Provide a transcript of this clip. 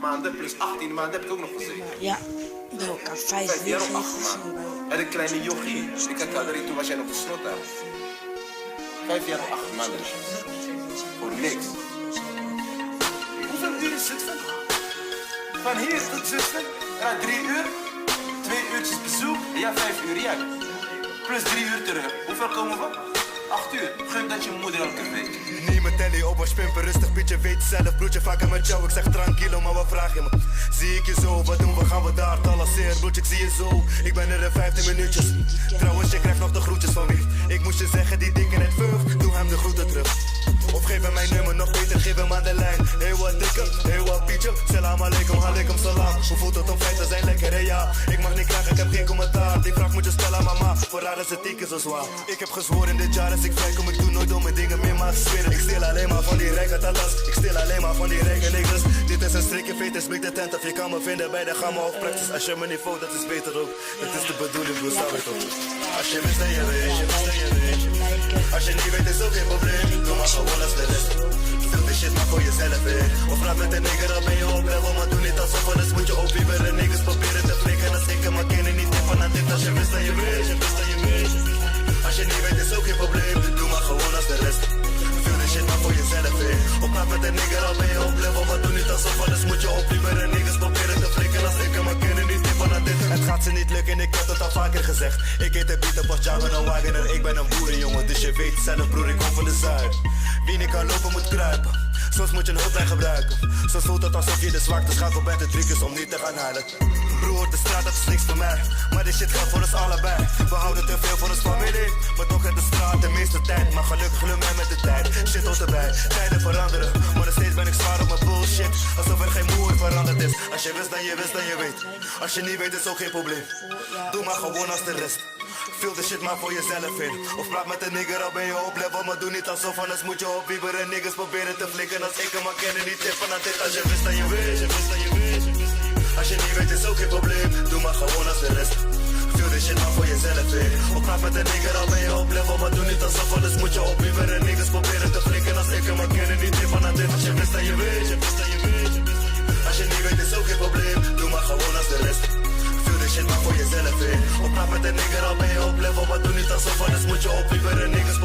maanden plus 18 maanden heb ik ook nog gezeten. Ja, bij elkaar 5 jaar of 8 maanden. En een kleine yogi. Ik had Kadri, toen was jij nog de slot daar. 5 jaar of 8 maanden. Voor niks. Hoeveel uur is het? Van hier tot Zutphen, 3 uur, 2 uurtjes bezoek, ja 5 uur, ja. Plus 3 uur terug. Hoeveel komen we? 8 uur. Gun dat je moeder elke week. Neem mijn telly op, als pimper rustig, bitch, je weet zelf. Broertje, vaker met jou, ik zeg tranquilo, maar wat vraag je me? Zie ik je zo, wat doen we, gaan we daar? Talasseer, broertje, ik zie je zo. Ik ben er in 15 minuutjes. Trouwens, je krijgt nog de groetjes van wie? Ik moest je zeggen, die dikke net vucht, doe hem de groeten terug. Of geef hem mijn nummer, nog beter, geef hem aan de lijn. Hey wat dikke, hey wat pietje. Salam alaikum, alaikum salam. Hoe voelt het om feiten zijn lekker, hey ja. Ik mag niet klagen, ik heb geen commentaar. Die vraag moet je stellen aan mama, voor haar is het teken zo zwaar. Ik heb gezworen in dit jaar als ik vrij kom, ik doe nooit domme dingen meer, maar zweren. Ik stil alleen maar van die rijke tatas, ik stil alleen maar van die rijke niggas. Dit is een strikje, vet is big de tent of je kan me vinden bij de gamma of practice. Als je me niet voelt, dat is beter ook. Dat is de bedoeling, broer, zou ik ook. Als je wist, dan je weet, je wist, dan je weet. Als je niet weet, is ook geen probleem. Doe maar gewoon als de rest. Vul die shit maar voor jezelf, hè. Of praat met een nigger, dan ben je op level. Maar doe niet alsof, anders moet je opwieberen. Niggas proberen te flikken, dan zeker, maar kennen niet van aan dit. Als je wist, dan je weet, je wist, dan je weet. Als je niet weet, is ook geen probleem. Doe maar gewoon als de rest. Vul die shit maar voor jezelf, hè. Of praat met een nigger, dan ben je op level. Maar doe niet alsof, anders moet je opwieberen. Niggas proberen te flikken, dan zeker, maar kennen niet van aan dit. Het gaat ze niet lukken, ik heb het al vaker gezegd. Ik heet de Pieter Pas, Django en Wagener. Ik ben een boerenjongen, dus je weet zelf, broer, ik kom van de Zuid. Wie niet kan lopen moet kruipen. Soms moet je een hulplijn gebruiken. Soms voelt het alsof je de zwakte schakel bent. Het truc is om niet te gaan huilen. Broer, de straat, dat is niks voor mij. Maar dit shit gaat voor ons allebei. We houden te veel van ons familie. Maar toch in de straat de meeste tijd. Maar gelukkig lukt mij met de tijd. Shit hoort erbij, tijden veranderen. Maar nog steeds ben ik zwaar op mijn bullshit. Alsof er geen moer veranderd is. Als je wist, dan je wist, dan je weet. Als je niet weet, is ook geen probleem. Doe maar gewoon als de rest. Vul de shit maar voor jezelf in. Of praat met een nigger, al ben je op level. Maar doe niet alsof, anders moet je opwieberen. Niggas proberen te flikken als ik hem maar kennen. Niet tip van aan dit. Als je wist, dan je weet, je wist, dan je weet. Als je niet weet, is ook geen probleem. Doe maar gewoon als de rest. Vul de shit maar voor jezelf in. Of praat met een nigger, al ben je op level. Maar doe niet alsof, anders moet je opwieberen. Niggas proberen te flikken als ik hem maar kennen. Niet tip van aan dit. Als je wist, dan je weet, je wist, dan je weet. Als je niet weet, is ook geen probleem. Doe maar gewoon als de rest. Shit maar voor jezelf, hè. Of praat met een nigger, al ben je op level. Maar doe niet alsof, anders moet je opwieberen. Niggas